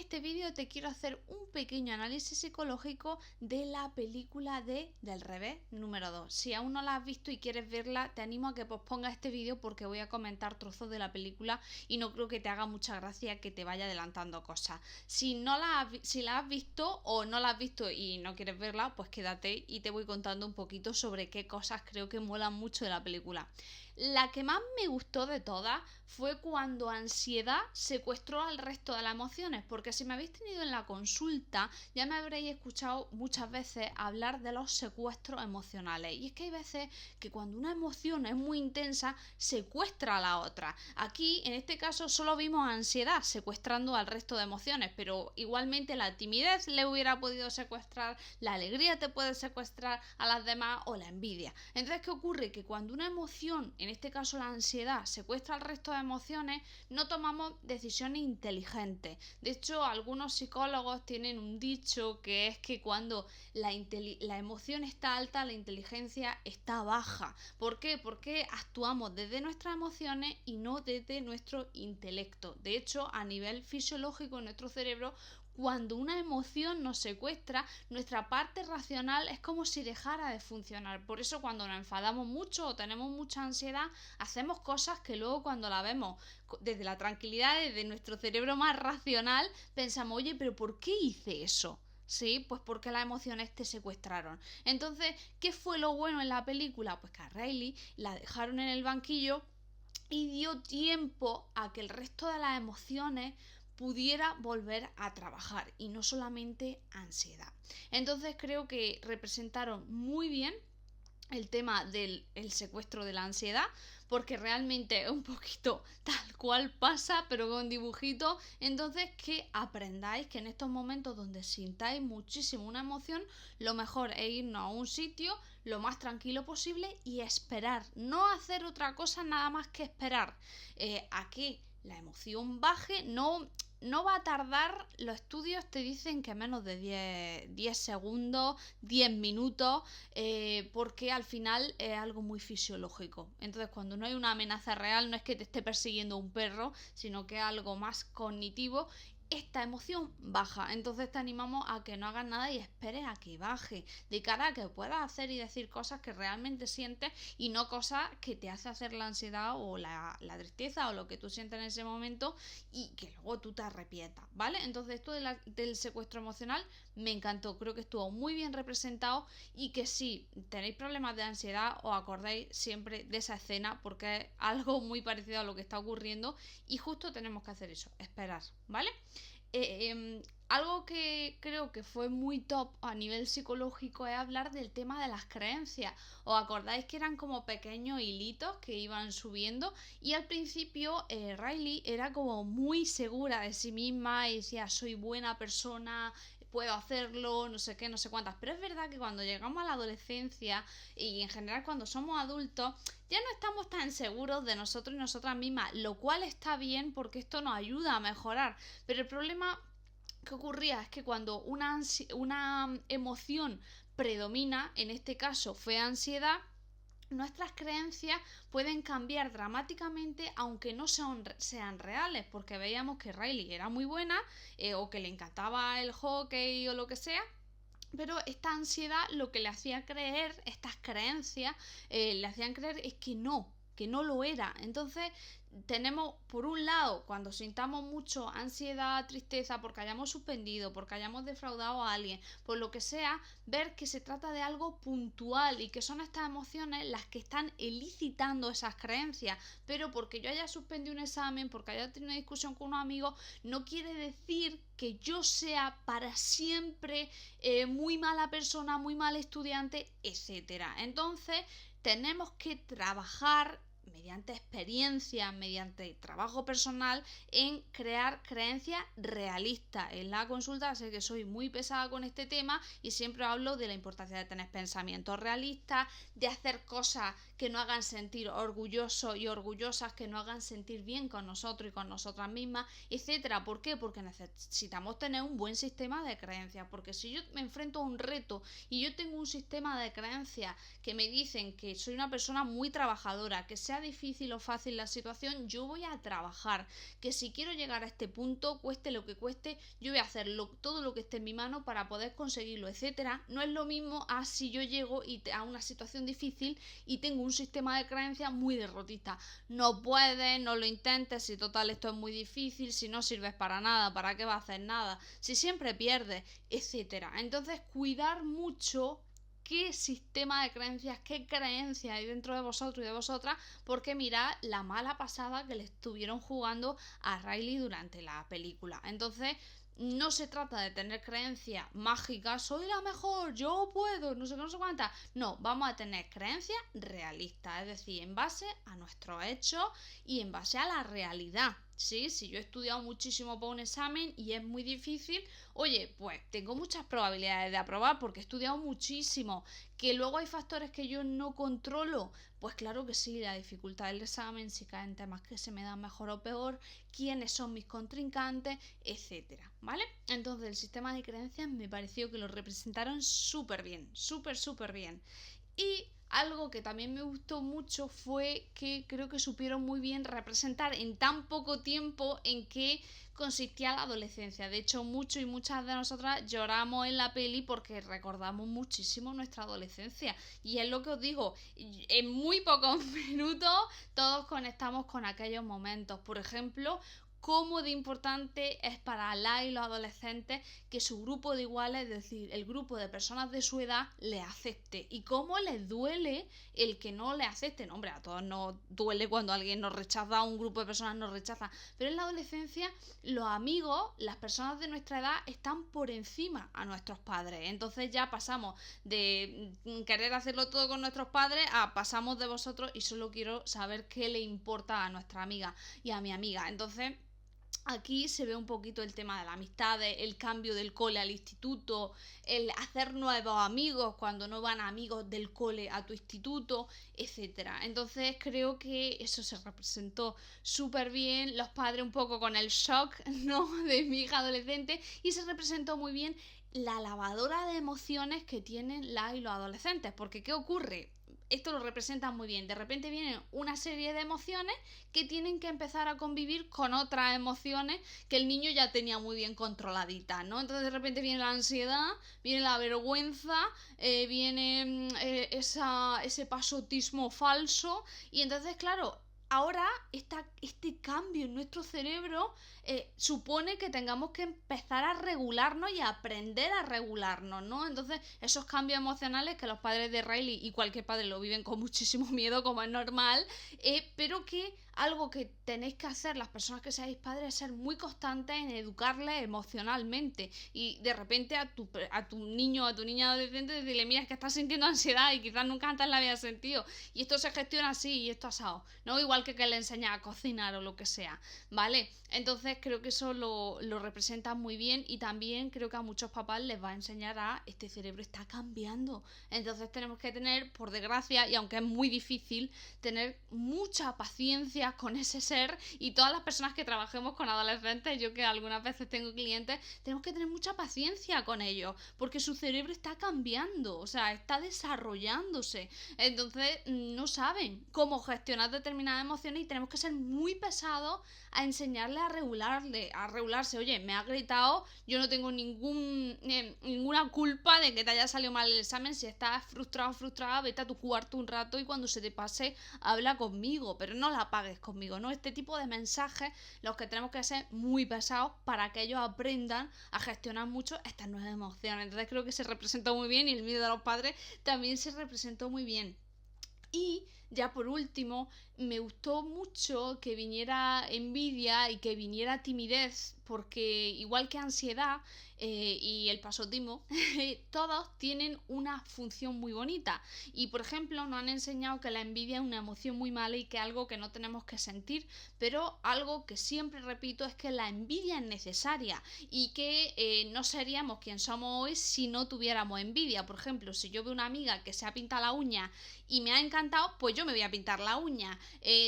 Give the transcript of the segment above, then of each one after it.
este vídeo te quiero hacer un pequeño análisis psicológico de la película de Del Revés número 2. Si aún no la has visto y quieres verla, te animo a que pospongas este vídeo porque voy a comentar trozos de la película y no creo que te haga mucha gracia que te vaya adelantando cosas. Si la has visto o no la has visto y no quieres verla, pues quédate y te voy contando un poquito sobre qué cosas creo que molan mucho de la película. La que más me gustó de todas fue cuando ansiedad secuestró al resto de las emociones, porque si me habéis tenido en la consulta ya me habréis escuchado muchas veces hablar de los secuestros emocionales, y es que hay veces que cuando una emoción es muy intensa secuestra a la otra. Aquí en este caso solo vimos ansiedad secuestrando al resto de emociones, pero igualmente la timidez le hubiera podido secuestrar, la alegría te puede secuestrar a las demás o la envidia. Entonces, ¿qué ocurre? Que cuando una emoción, en este caso la ansiedad, secuestra al resto de emociones, no tomamos decisiones inteligentes. De hecho, algunos psicólogos tienen un dicho que es que cuando la emoción está alta, la inteligencia está baja. ¿Por qué? Porque actuamos desde nuestras emociones y no desde nuestro intelecto. De hecho, a nivel fisiológico en nuestro cerebro, cuando una emoción nos secuestra, nuestra parte racional es como si dejara de funcionar. Por eso cuando nos enfadamos mucho o tenemos mucha ansiedad, hacemos cosas que luego cuando la vemos desde la tranquilidad, desde nuestro cerebro más racional, pensamos, oye, pero ¿por qué hice eso? Sí, pues porque las emociones te secuestraron. Entonces, ¿qué fue lo bueno en la película? Pues que a Riley la dejaron en el banquillo y dio tiempo a que el resto de las emociones pudiera volver a trabajar y no solamente ansiedad. Entonces creo que representaron muy bien el tema del secuestro de la ansiedad, porque realmente es un poquito tal cual pasa, pero con dibujitos. Entonces, que aprendáis que en estos momentos donde sintáis muchísimo una emoción, lo mejor es irnos a un sitio lo más tranquilo posible y esperar, no hacer otra cosa nada más que esperar a que la emoción baje. No va a tardar, los estudios te dicen que menos de 10 segundos, 10 minutos, porque al final es algo muy fisiológico. Entonces, cuando no hay una amenaza real, no es que te esté persiguiendo un perro, sino que es algo más cognitivo. Esta emoción baja, entonces te animamos a que no hagas nada y esperes a que baje, de cara a que puedas hacer y decir cosas que realmente sientes y no cosas que te hace hacer la ansiedad o la tristeza o lo que tú sientes en ese momento y que luego tú te arrepientas, ¿vale? Entonces esto del secuestro emocional me encantó, creo que estuvo muy bien representado y que si tenéis problemas de ansiedad os acordéis siempre de esa escena porque es algo muy parecido a lo que está ocurriendo y justo tenemos que hacer eso, esperar, ¿vale? Algo que creo que fue muy top a nivel psicológico es hablar del tema de las creencias. ¿Os acordáis que eran como pequeños hilitos que iban subiendo? Y al principio Riley era como muy segura de sí misma y decía, soy buena persona, puedo hacerlo, no sé qué, no sé cuántas. Pero es verdad que cuando llegamos a la adolescencia y en general cuando somos adultos, ya no estamos tan seguros de nosotros y nosotras mismas, lo cual está bien porque esto nos ayuda a mejorar. Pero el problema que ocurría es que cuando una emoción predomina, en este caso fue ansiedad, nuestras creencias pueden cambiar dramáticamente aunque no sean reales, porque veíamos que Riley era muy buena o que le encantaba el hockey o lo que sea. Pero esta ansiedad lo que le hacía creer, estas creencias, le hacían creer es que no lo era. Entonces tenemos por un lado cuando sintamos mucho ansiedad, tristeza porque hayamos suspendido, porque hayamos defraudado a alguien, por lo que sea, ver que se trata de algo puntual y que son estas emociones las que están elicitando esas creencias. Pero porque yo haya suspendido un examen, porque haya tenido una discusión con unos amigos, no quiere decir que yo sea para siempre muy mala persona, muy mal estudiante, etcétera. Entonces tenemos que trabajar mediante experiencia, mediante trabajo personal, en crear creencias realistas. En la consulta sé que soy muy pesada con este tema y siempre hablo de la importancia de tener pensamientos realistas, de hacer cosas que nos hagan sentir orgullosos y orgullosas, que nos hagan sentir bien con nosotros y con nosotras mismas, etcétera. ¿Por qué? Porque necesitamos tener un buen sistema de creencias, porque si yo me enfrento a un reto y yo tengo un sistema de creencias que me dicen que soy una persona muy trabajadora, que sé sea difícil o fácil la situación, yo voy a trabajar, que si quiero llegar a este punto, cueste lo que cueste, yo voy a hacer todo lo que esté en mi mano para poder conseguirlo, etcétera. No es lo mismo a si yo llego a una situación difícil y tengo un sistema de creencias muy derrotista. No puedes, no lo intentes, si total esto es muy difícil, si no sirves para nada, ¿para qué vas a hacer nada? Si siempre pierdes, etcétera. Entonces, cuidar mucho qué sistema de creencias, qué creencias hay dentro de vosotros y de vosotras, porque mirad la mala pasada que le estuvieron jugando a Riley durante la película. Entonces, no se trata de tener creencias mágicas, soy la mejor, yo puedo, no sé qué, no sé cuántas. No, vamos a tener creencias realistas, es decir, en base a nuestros hechos y en base a la realidad. Sí, si yo he estudiado muchísimo para un examen y es muy difícil, oye, pues tengo muchas probabilidades de aprobar porque he estudiado muchísimo. Que luego hay factores que yo no controlo, pues claro que sí, la dificultad del examen, si caen temas que se me dan mejor o peor, quiénes son mis contrincantes, etcétera, ¿vale? Entonces el sistema de creencias me pareció que lo representaron súper bien, súper bien. Y algo que también me gustó mucho fue que creo que supieron muy bien representar en tan poco tiempo en qué consistía la adolescencia. De hecho, muchos y muchas de nosotras lloramos en la peli porque recordamos muchísimo nuestra adolescencia. Y es lo que os digo, en muy pocos minutos todos conectamos con aquellos momentos. Por ejemplo, cómo de importante es para la y los adolescentes que su grupo de iguales, es decir, el grupo de personas de su edad, les acepte. Y cómo les duele el que no les acepten. Hombre, a todos nos duele cuando alguien nos rechaza, un grupo de personas nos rechaza. Pero en la adolescencia, los amigos, las personas de nuestra edad, están por encima a nuestros padres. Entonces ya pasamos de querer hacerlo todo con nuestros padres a pasamos de vosotros y solo quiero saber qué le importa a nuestra amiga y a mi amiga. Entonces, aquí se ve un poquito el tema de la amistad, el cambio del cole al instituto, el hacer nuevos amigos cuando no van amigos del cole a tu instituto, etcétera. Entonces creo que eso se representó súper bien, los padres un poco con el shock, ¿no?, de mi hija adolescente, y se representó muy bien la lavadora de emociones que tienen las y los adolescentes, porque ¿qué ocurre? Esto lo representa muy bien. De repente vienen una serie de emociones que tienen que empezar a convivir con otras emociones que el niño ya tenía muy bien controladitas, ¿no? Entonces de repente viene la ansiedad, viene la vergüenza, viene ese pasotismo falso, y entonces, claro, ahora este cambio en nuestro cerebro supone que tengamos que empezar a regularnos y a aprender a regularnos, ¿no? Entonces, esos cambios emocionales que los padres de Riley y cualquier padre lo viven con muchísimo miedo, como es normal, pero que algo que tenéis que hacer las personas que seáis padres es ser muy constantes en educarles emocionalmente. Y de repente a tu niño o a tu niña adolescente decirle, mira, es que estás sintiendo ansiedad y quizás nunca antes la habías sentido. Y esto se gestiona así y esto asado, ¿no? Igual que le enseña a cocinar o lo que sea, ¿vale? Entonces creo que eso lo representa muy bien, y también creo que a muchos papás les va a enseñar a este cerebro está cambiando. Entonces tenemos que tener, por desgracia, y aunque es muy difícil, tener mucha paciencia con ese ser, y todas las personas que trabajemos con adolescentes, yo que algunas veces tengo clientes, tenemos que tener mucha paciencia con ellos, porque su cerebro está cambiando, o sea, está desarrollándose. Entonces no saben cómo gestionar determinadas emociones y tenemos que ser muy pesados a enseñarle a regularse. Oye, me ha gritado, yo no tengo ninguna culpa de que te haya salido mal el examen. Si estás frustrada, vete a tu cuarto un rato y cuando se te pase habla conmigo, pero no la pagues conmigo, ¿no? Este tipo de mensajes los que tenemos que ser muy pesados para que ellos aprendan a gestionar mucho estas nuevas emociones. Entonces creo que se representó muy bien, y el miedo de los padres también se representó muy bien. Y ya por último, me gustó mucho que viniera envidia y que viniera timidez, porque igual que ansiedad y el pasotismo, todos tienen una función muy bonita. Y por ejemplo, nos han enseñado que la envidia es una emoción muy mala y que es algo que no tenemos que sentir, pero algo que siempre repito es que la envidia es necesaria y que no seríamos quien somos hoy si no tuviéramos envidia. Por ejemplo, si yo veo una amiga que se ha pintado la uña y me ha encantado, pues pues yo me voy a pintar la uña.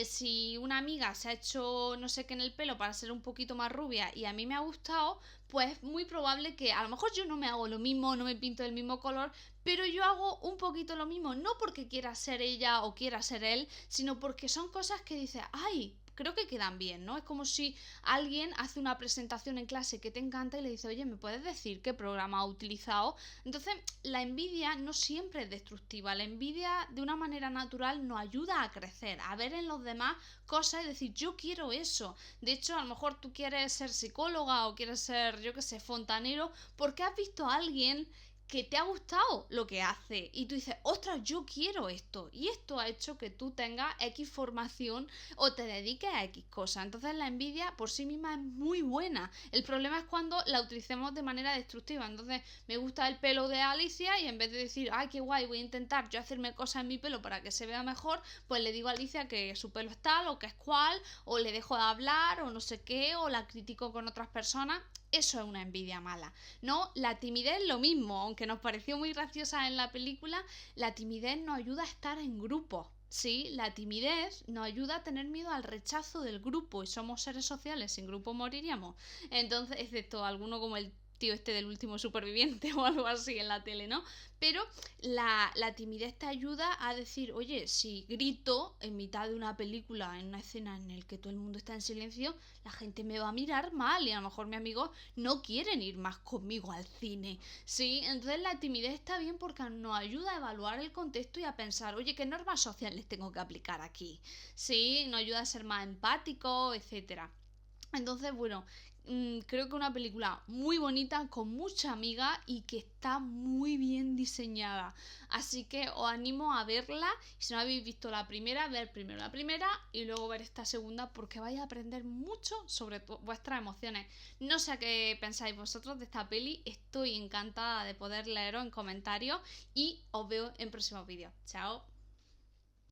Si una amiga se ha hecho no sé qué en el pelo para ser un poquito más rubia y a mí me ha gustado, pues es muy probable que a lo mejor yo no me hago lo mismo, no me pinto del mismo color, pero yo hago un poquito lo mismo, no porque quiera ser ella o quiera ser él, sino porque son cosas que dices, ay, creo que quedan bien, ¿no? Es como si alguien hace una presentación en clase que te encanta y le dice, oye, ¿me puedes decir qué programa ha utilizado? Entonces, la envidia no siempre es destructiva, la envidia de una manera natural nos ayuda a crecer, a ver en los demás cosas y decir, yo quiero eso. De hecho, a lo mejor tú quieres ser psicóloga o quieres ser, yo qué sé, fontanero, porque has visto a alguien que te ha gustado lo que hace y tú dices, ostras, yo quiero esto y esto ha hecho que tú tengas X formación o te dediques a X cosa. Entonces la envidia por sí misma es muy buena. El problema es cuando la utilicemos de manera destructiva. Entonces me gusta el pelo de Alicia y en vez de decir, ay, qué guay, voy a intentar yo hacerme cosas en mi pelo para que se vea mejor, pues le digo a Alicia que su pelo es tal o que es cual, o le dejo de hablar o no sé qué, o la critico con otras personas. Eso es una envidia mala. No, la timidez lo mismo, aunque nos pareció muy graciosa en la película, la timidez nos ayuda a estar en grupos. Sí, la timidez nos ayuda a tener miedo al rechazo del grupo y somos seres sociales, sin grupo moriríamos. Entonces, excepto alguno como el tío este del último superviviente o algo así en la tele, ¿no? Pero la timidez te ayuda a decir, oye, si grito en mitad de una película, en una escena en la que todo el mundo está en silencio, la gente me va a mirar mal y a lo mejor mis amigos no quieren ir más conmigo al cine. Sí, entonces la timidez está bien porque nos ayuda a evaluar el contexto y a pensar, oye, ¿qué normas sociales tengo que aplicar aquí? Sí, nos ayuda a ser más empáticos, etcétera. Entonces, bueno, creo que una película muy bonita, con mucha amiga y que está muy bien diseñada. Así que os animo a verla. Si no habéis visto la primera, ver primero la primera y luego ver esta segunda porque vais a aprender mucho sobre vuestras emociones. No sé qué pensáis vosotros de esta peli. Estoy encantada de poder leeros en comentarios y os veo en próximos vídeos. Chao.